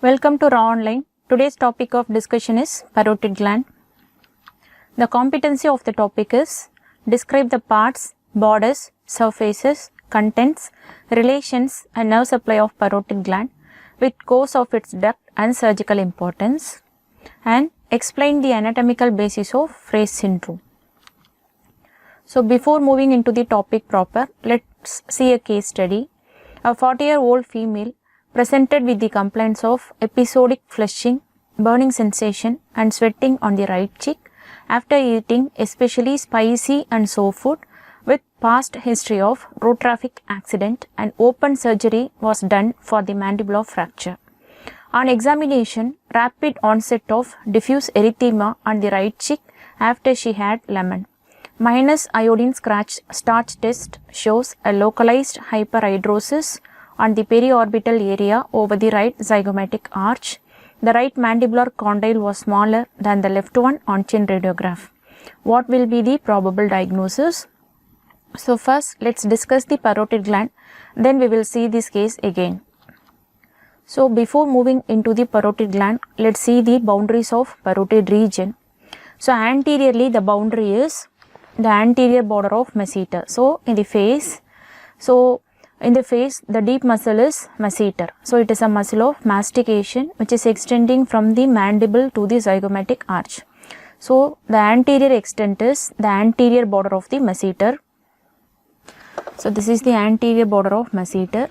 Welcome to Raaonline. Today's topic of discussion is parotid gland. The competency of the topic is describe the parts, borders, surfaces, contents, relations and nerve supply of parotid gland with course of its duct and surgical importance, and explain the anatomical basis of Fraze syndrome. So before moving into the topic proper, let's see a case study. A 40-year-old female presented with the complaints of episodic flushing, burning sensation and sweating on the right cheek after eating especially spicy and sour food with past history of road traffic accident, and open surgery was done for the mandibular fracture. On examination, rapid onset of diffuse erythema on the right cheek after she had lemon. Minus iodine starch test shows a localized hyperhidrosis on the periorbital area over the right zygomatic arch. The right mandibular condyle was smaller than the left one on chin radiograph. What will be the probable diagnosis? So first let's discuss the parotid gland, then we will see this case again. So before moving into the parotid gland, let's see the boundaries of parotid region. So anteriorly the boundary is the anterior border of masseter. So in the face, the deep muscle is masseter. So it is a muscle of mastication which is extending from the mandible to the zygomatic arch. So the anterior extent is the anterior border of the masseter. So this is the anterior border of masseter,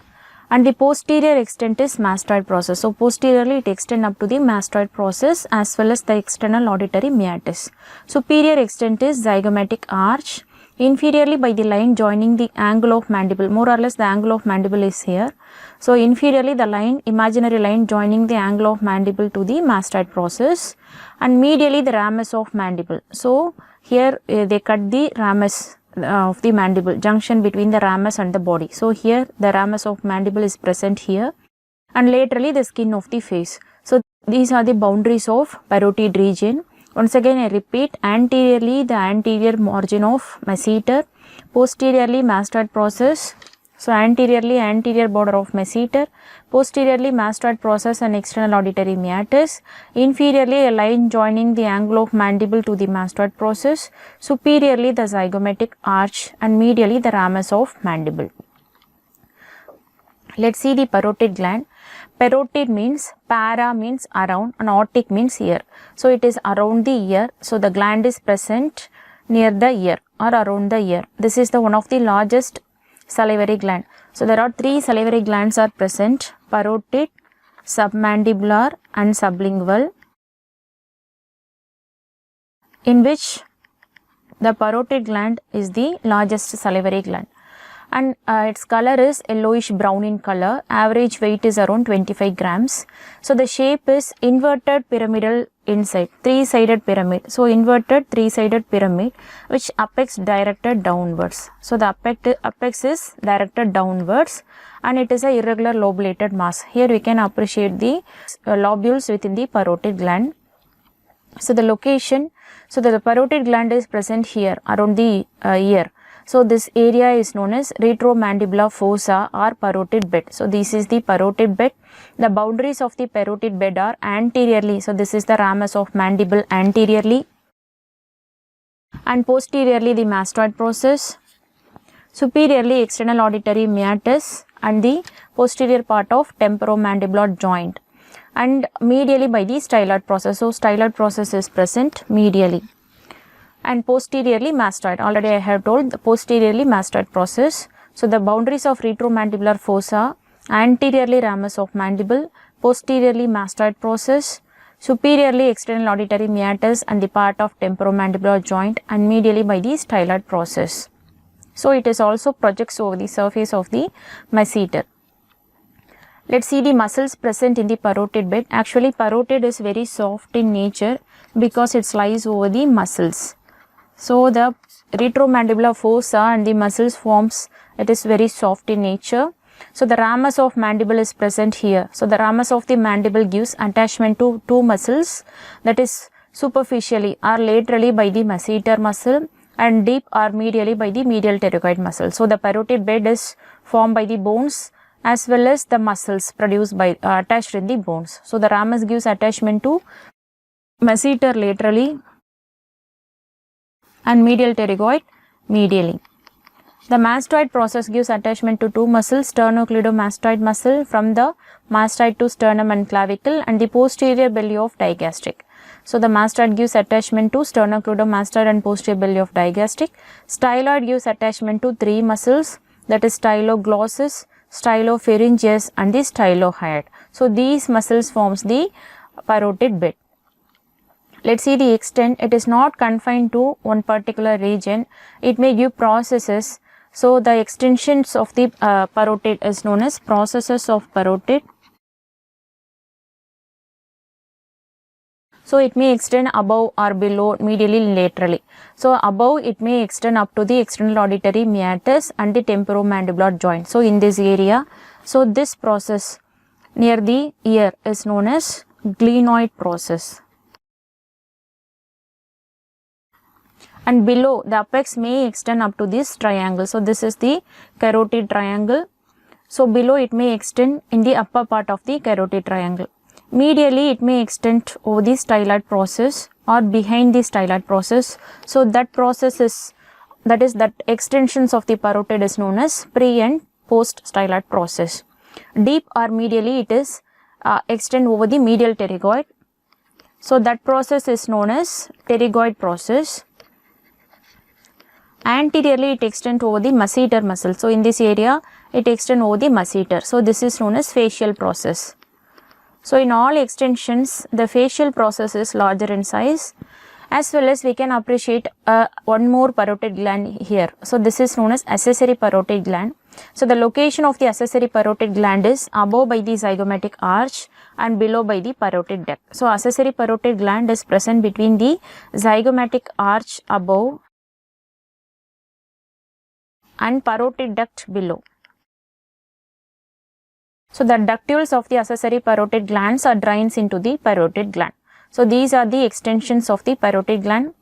and the posterior extent is mastoid process. So posteriorly it extends up to the mastoid process as well as the external auditory meatus. Superior extent is zygomatic arch. Inferiorly by the line joining the angle of mandible, more or less the angle of mandible is here. So inferiorly the line, imaginary line joining the angle of mandible to the mastoid process, and medially the ramus of mandible. So here they cut the ramus of the mandible, junction between the ramus and the body. So here the ramus of mandible is present here, and laterally the skin of the face. So these are the boundaries of parotid region. Once again I repeat, anteriorly the anterior margin of masseter, posteriorly mastoid process. So anteriorly anterior border of masseter, posteriorly mastoid process and external auditory meatus, inferiorly a line joining the angle of mandible to the mastoid process, superiorly the zygomatic arch, and medially the ramus of mandible. Let's see the parotid gland. Parotid means, para means around and otic means ear. So it is around the ear. So the gland is present near the ear or around the ear. This is the one of the largest salivary gland. So there are three salivary glands are present: parotid, submandibular and sublingual, in which the parotid gland is the largest salivary gland, and its color is yellowish brown in color. Average weight is around 25 grams. So the shape is inverted pyramidal inside, three-sided pyramid. So inverted three-sided pyramid which apex directed downwards. So the apex is directed downwards, and it is a irregular lobulated mass. Here we can appreciate the lobules within the parotid gland. So the location, so the parotid gland is present here around the ear. So this area is known as retromandibular fossa or parotid bed. So this is the parotid bed. The boundaries of the parotid bed are anteriorly. So this is the ramus of mandible anteriorly, and posteriorly the mastoid process, superiorly external auditory meatus and the posterior part of temporomandibular joint, and medially by the styloid process. So styloid process is present medially, and posteriorly mastoid. Already I have told the posteriorly mastoid process. So the boundaries of retromandibular fossa, anteriorly ramus of mandible, posteriorly mastoid process, superiorly external auditory meatus and the part of temporomandibular joint, and medially by the styloid process. So it is also projects over the surface of the masseter. Let's see the muscles present in the parotid bed. Actually parotid is very soft in nature because it lies over the muscles. So the retromandibular fossa and the muscles forms, it is very soft in nature. So the ramus of mandible is present here. So the ramus of the mandible gives attachment to two muscles, that is superficially or laterally by the masseter muscle, and deep or medially by the medial pterygoid muscle. So the parotid bed is formed by the bones as well as the muscles produced by attached in the bones. So the ramus gives attachment to masseter laterally and medial pterygoid medially. The mastoid process gives attachment to two muscles, sternocleidomastoid muscle from the mastoid to sternum and clavicle, and the posterior belly of digastric. So the mastoid gives attachment to sternocleidomastoid and posterior belly of digastric. Styloid gives attachment to three muscles, that is styloglossus, stylopharyngeus and the stylohyoid. So these muscles forms the parotid bed. Let's see the extent. It is not confined to one particular region. It may give processes. So the extensions of the parotid is known as processes of parotid. So it may extend above or below, medially, laterally. So above it may extend up to the external auditory meatus and the temporomandibular joint. So in this area, so this process near the ear is known as glenoid process. And below, the apex may extend up to this triangle. So this is the carotid triangle. So below it may extend in the upper part of the carotid triangle. Medially it may extend over the styloid process or behind the styloid process. So that process is, that extensions of the parotid is known as pre and post styloid process. Deep or medially it is extend over the medial pterygoid. So that process is known as pterygoid process. Anteriorly it extends over the masseter muscle. So in this area it extends over the masseter. So this is known as facial process. So in all extensions the facial process is larger in size, as well as we can appreciate one more parotid gland here. So this is known as accessory parotid gland. So the location of the accessory parotid gland is above by the zygomatic arch and below by the parotid duct. So accessory parotid gland is present between the zygomatic arch above and parotid duct below. So the ductules of the accessory parotid glands are drains into the parotid gland. So these are the extensions of the parotid gland.